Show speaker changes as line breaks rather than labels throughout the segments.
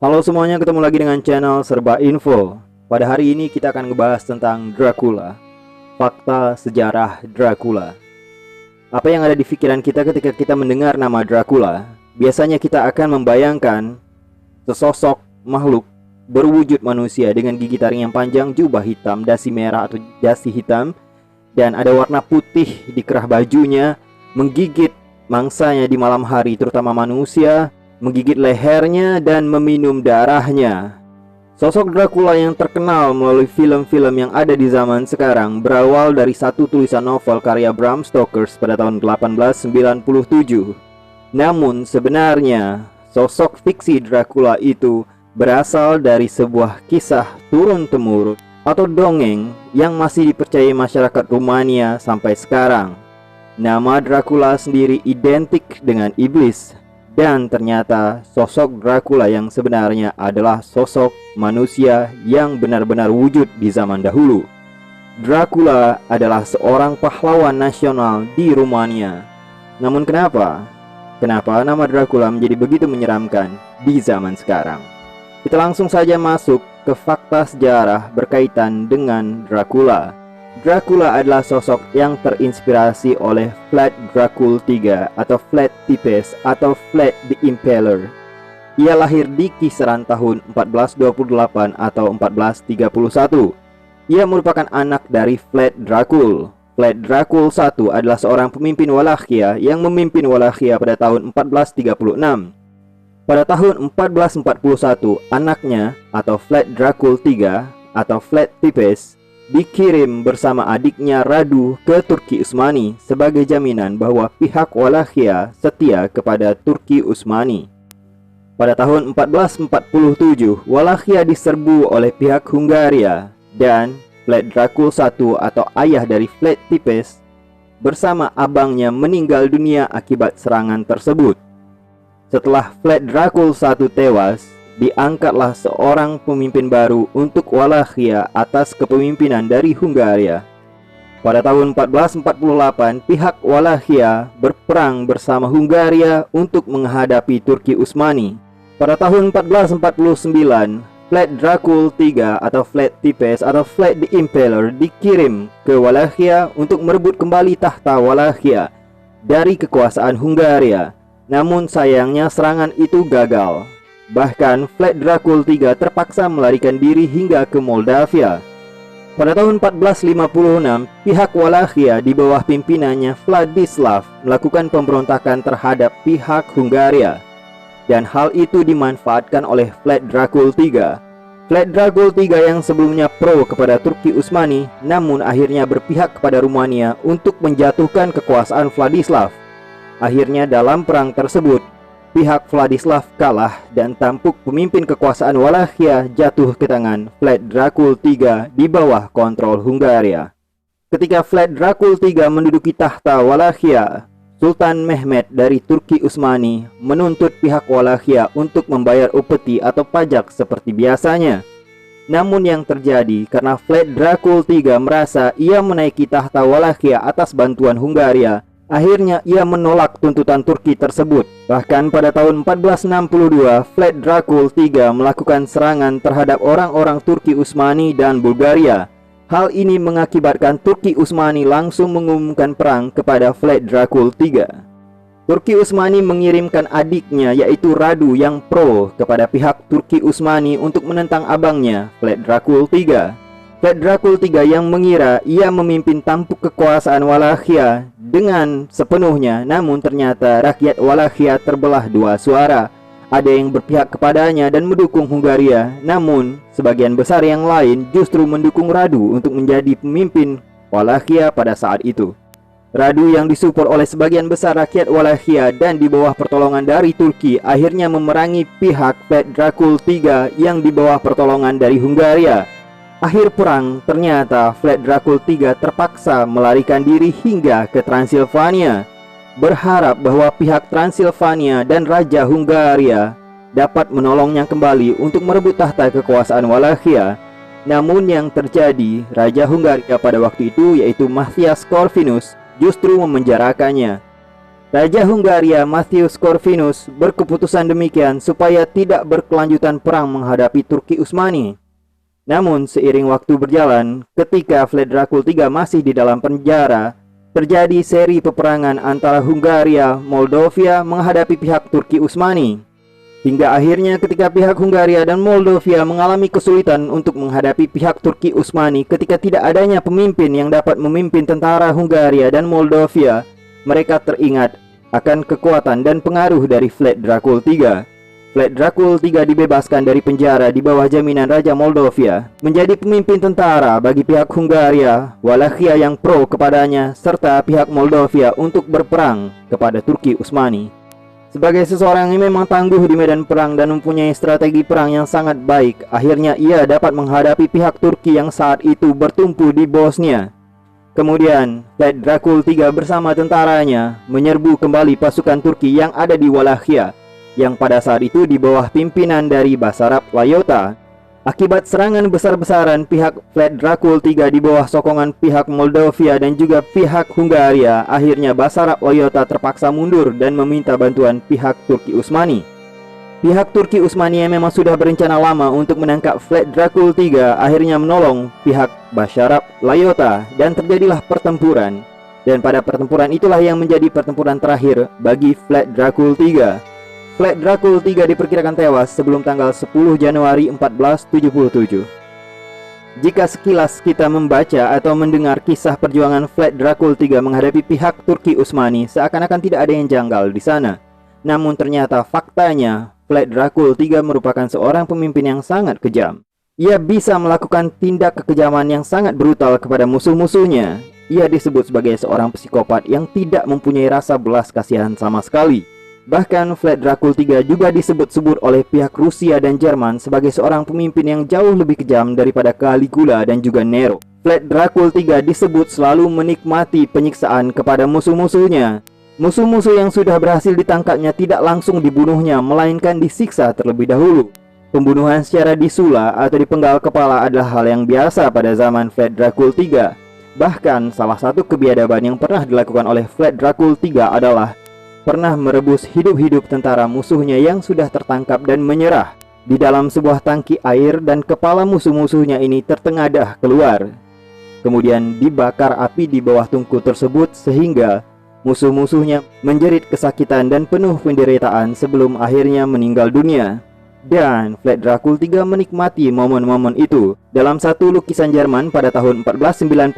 Halo semuanya, ketemu lagi dengan channel Serba Info. Pada hari ini kita akan ngebahas tentang Dracula. Fakta sejarah Dracula. Apa yang ada di pikiran kita ketika kita mendengar nama Dracula? Biasanya kita akan membayangkan sesosok makhluk berwujud manusia dengan gigi taring yang panjang, jubah hitam, dasi merah atau dasi hitam, dan ada warna putih di kerah bajunya, menggigit mangsanya di malam hari, terutama manusia, menggigit lehernya dan meminum darahnya. Sosok Dracula yang terkenal melalui film-film yang ada di zaman sekarang berawal dari satu tulisan novel karya Bram Stoker pada tahun 1897. Namun sebenarnya sosok fiksi Dracula itu berasal dari sebuah kisah turun-temurun atau dongeng yang masih dipercayai masyarakat Rumania sampai sekarang. Nama Dracula sendiri identik dengan iblis. Dan ternyata sosok Dracula yang sebenarnya adalah sosok manusia yang benar-benar wujud di zaman dahulu. Dracula adalah seorang pahlawan nasional di Rumania. Namun kenapa nama Dracula menjadi begitu menyeramkan di zaman sekarang? Kita langsung saja masuk ke fakta sejarah berkaitan dengan Dracula. Dracula adalah sosok yang terinspirasi oleh Vlad Dracul III atau Vlad Tepes atau Vlad the Impaler. Ia lahir di kisaran tahun 1428 atau 1431. Ia merupakan anak dari Vlad Dracul. Vlad Dracul I adalah seorang pemimpin Wallachia yang memimpin Wallachia pada tahun 1436. Pada tahun 1441, anaknya atau Vlad Dracul III atau Vlad Tepes dikirim bersama adiknya Radu ke Turki Utsmani sebagai jaminan bahwa pihak Wallachia setia kepada Turki Utsmani. Pada tahun 1447, Wallachia diserbu oleh pihak Hungaria dan Vlad Dracul I atau ayah dari Vlad Tepes bersama abangnya meninggal dunia akibat serangan tersebut. Setelah Vlad Dracul I tewas, diangkatlah seorang pemimpin baru untuk Wallachia atas kepemimpinan dari Hungaria. Pada tahun 1448, pihak Wallachia berperang bersama Hungaria untuk menghadapi Turki Utsmani. Pada tahun 1449, Vlad Dracul III atau Vlad Tepes atau Vlad the Impaler dikirim ke Wallachia untuk merebut kembali tahta Wallachia dari kekuasaan Hungaria. Namun sayangnya serangan itu gagal. Bahkan Vlad Dracul III terpaksa melarikan diri hingga ke Moldavia. Pada tahun 1456, pihak Wallachia di bawah pimpinannya Vladislav melakukan pemberontakan terhadap pihak Hungaria. Dan hal itu dimanfaatkan oleh Vlad Dracul III. Vlad Dracul III yang sebelumnya pro kepada Turki Utsmani, namun akhirnya berpihak kepada Rumania untuk menjatuhkan kekuasaan Vladislav. Akhirnya dalam perang tersebut, pihak Vladislav kalah dan tampuk pemimpin kekuasaan Wallachia jatuh ke tangan Vlad Dracul III di bawah kontrol Hungaria. Ketika Vlad Dracul III menduduki tahta Wallachia, Sultan Mehmed dari Turki Utsmani menuntut pihak Wallachia untuk membayar upeti atau pajak seperti biasanya. Namun yang terjadi karena Vlad Dracul III merasa ia menaiki tahta Wallachia atas bantuan Hungaria, akhirnya ia menolak tuntutan Turki tersebut. Bahkan pada tahun 1462, Vlad Dracul III melakukan serangan terhadap orang-orang Turki Utsmani dan Bulgaria. Hal ini mengakibatkan Turki Utsmani langsung mengumumkan perang kepada Vlad Dracul III. Turki Utsmani mengirimkan adiknya yaitu Radu yang pro kepada pihak Turki Utsmani untuk menentang abangnya Vlad Dracul III. Vlad Dracul III yang mengira ia memimpin tampuk kekuasaan Wallachia dengan sepenuhnya, namun ternyata rakyat Wallachia terbelah dua suara. Ada yang berpihak kepadanya dan mendukung Hungaria, namun sebagian besar yang lain justru mendukung Radu untuk menjadi pemimpin Wallachia pada saat itu. Radu yang disupport oleh sebagian besar rakyat Wallachia dan di bawah pertolongan dari Turki akhirnya memerangi pihak Vlad Dracul III yang di bawah pertolongan dari Hungaria. Akhir perang, ternyata Vlad Dracul III terpaksa melarikan diri hingga ke Transilvania, berharap bahwa pihak Transilvania dan Raja Hungaria dapat menolongnya kembali untuk merebut tahta kekuasaan Wallachia. Namun yang terjadi, Raja Hungaria pada waktu itu yaitu Matthias Corvinus justru memenjarakannya. Raja Hungaria Matthias Corvinus berkeputusan demikian supaya tidak berkelanjutan perang menghadapi Turki Utsmani. Namun seiring waktu berjalan, ketika Vlad Dracul III masih di dalam penjara, terjadi seri peperangan antara Hungaria, Moldavia menghadapi pihak Turki Utsmani. Hingga akhirnya ketika pihak Hungaria dan Moldavia mengalami kesulitan untuk menghadapi pihak Turki Utsmani ketika tidak adanya pemimpin yang dapat memimpin tentara Hungaria dan Moldavia, mereka teringat akan kekuatan dan pengaruh dari Vlad Dracul III. Vlad Dracul III dibebaskan dari penjara di bawah jaminan Raja Moldavia, menjadi pemimpin tentara bagi pihak Hungaria, Wallachia yang pro kepadanya, serta pihak Moldavia untuk berperang kepada Turki Utsmani. Sebagai seseorang yang memang tangguh di medan perang dan mempunyai strategi perang yang sangat baik, akhirnya ia dapat menghadapi pihak Turki yang saat itu bertumpu di Bosnia. Kemudian, Vlad Dracul III bersama tentaranya menyerbu kembali pasukan Turki yang ada di Wallachia, yang pada saat itu di bawah pimpinan dari Basarab Layota. Akibat serangan besar-besaran pihak Vlad Dracul III di bawah sokongan pihak Moldavia dan juga pihak Hungaria, akhirnya Basarab Layota terpaksa mundur dan meminta bantuan pihak Turki Utsmani. Pihak Turki Utsmani yang memang sudah berencana lama untuk menangkap Vlad Dracul III akhirnya menolong pihak Basarab Layota dan terjadilah pertempuran. Dan pada pertempuran itulah yang menjadi pertempuran terakhir bagi Vlad Dracul III. Vlad Dracul III diperkirakan tewas sebelum tanggal 10 Januari 1477. Jika sekilas kita membaca atau mendengar kisah perjuangan Vlad Dracul III menghadapi pihak Turki Utsmani, seakan-akan tidak ada yang janggal di sana. Namun ternyata faktanya Vlad Dracul III merupakan seorang pemimpin yang sangat kejam. Ia bisa melakukan tindak kekejaman yang sangat brutal kepada musuh-musuhnya. Ia disebut sebagai seorang psikopat yang tidak mempunyai rasa belas kasihan sama sekali. Bahkan Vlad Dracul III juga disebut-sebut oleh pihak Rusia dan Jerman sebagai seorang pemimpin yang jauh lebih kejam daripada Caligula dan juga Nero. Vlad Dracul III disebut selalu menikmati penyiksaan kepada musuh-musuhnya. Musuh-musuh yang sudah berhasil ditangkapnya tidak langsung dibunuhnya, melainkan disiksa terlebih dahulu. Pembunuhan secara disula atau dipenggal kepala adalah hal yang biasa pada zaman Vlad Dracul III. Bahkan salah satu kebiadaban yang pernah dilakukan oleh Vlad Dracul III adalah pernah merebus hidup-hidup tentara musuhnya yang sudah tertangkap dan menyerah di dalam sebuah tangki air, dan kepala musuh-musuhnya ini tertengadah keluar. Kemudian dibakar api di bawah tungku tersebut sehingga musuh-musuhnya menjerit kesakitan dan penuh penderitaan sebelum akhirnya meninggal dunia. Dan Vlad Dracul III menikmati momen-momen itu. Dalam satu lukisan Jerman pada tahun 1499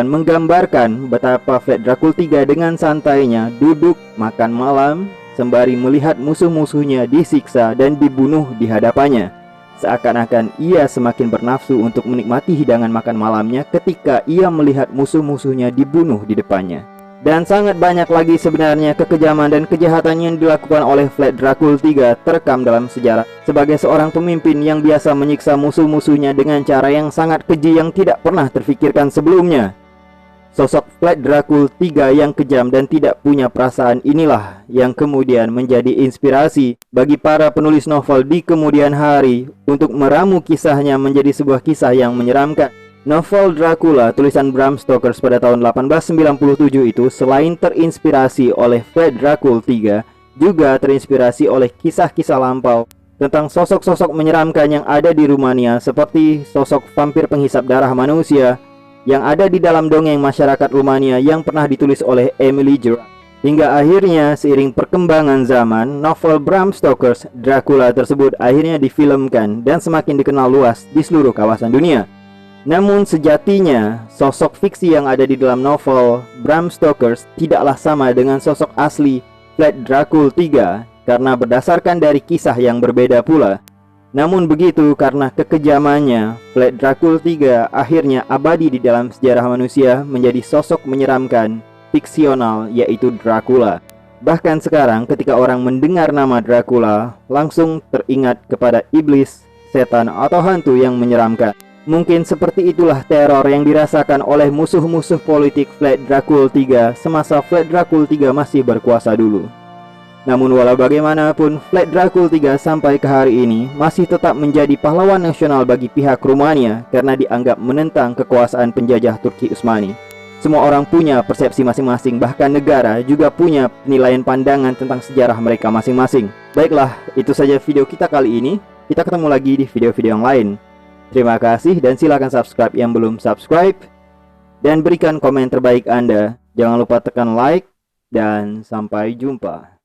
menggambarkan betapa Vlad Dracul III dengan santainya duduk makan malam sembari melihat musuh-musuhnya disiksa dan dibunuh di hadapannya. Seakan-akan ia semakin bernafsu untuk menikmati hidangan makan malamnya ketika ia melihat musuh-musuhnya dibunuh di depannya. Dan sangat banyak lagi sebenarnya kekejaman dan kejahatan yang dilakukan oleh Vlad Dracul III terekam dalam sejarah. Sebagai seorang pemimpin yang biasa menyiksa musuh-musuhnya dengan cara yang sangat keji yang tidak pernah terfikirkan sebelumnya, sosok Vlad Dracul III yang kejam dan tidak punya perasaan inilah yang kemudian menjadi inspirasi bagi para penulis novel di kemudian hari untuk meramu kisahnya menjadi sebuah kisah yang menyeramkan. Novel Dracula tulisan Bram Stoker pada tahun 1897 itu selain terinspirasi oleh Vlad Dracul III, juga terinspirasi oleh kisah-kisah lampau tentang sosok-sosok menyeramkan yang ada di Rumania, seperti sosok vampir penghisap darah manusia yang ada di dalam dongeng masyarakat Rumania yang pernah ditulis oleh Emily Gerard. Hingga akhirnya seiring perkembangan zaman, novel Bram Stoker's Dracula tersebut akhirnya difilmkan dan semakin dikenal luas di seluruh kawasan dunia. Namun sejatinya, sosok fiksi yang ada di dalam novel Bram Stoker tidaklah sama dengan sosok asli Vlad Dracul III karena berdasarkan dari kisah yang berbeda pula. Namun begitu, karena kekejamannya, Vlad Dracul III akhirnya abadi di dalam sejarah manusia menjadi sosok menyeramkan, fiksional, yaitu Dracula. Bahkan sekarang ketika orang mendengar nama Dracula, langsung teringat kepada iblis, setan, atau hantu yang menyeramkan. Mungkin seperti itulah teror yang dirasakan oleh musuh-musuh politik Vlad Dracul III semasa Vlad Dracul III masih berkuasa dulu. Namun walau bagaimanapun, Vlad Dracul III sampai ke hari ini masih tetap menjadi pahlawan nasional bagi pihak Rumania karena dianggap menentang kekuasaan penjajah Turki Utsmani. Semua orang punya persepsi masing-masing, bahkan negara juga punya penilaian pandangan tentang sejarah mereka masing-masing. Baiklah, itu saja video kita kali ini. Kita ketemu lagi di video-video yang lain. Terima kasih dan silakan subscribe yang belum subscribe. Dan berikan komen terbaik Anda. Jangan lupa tekan like dan sampai jumpa.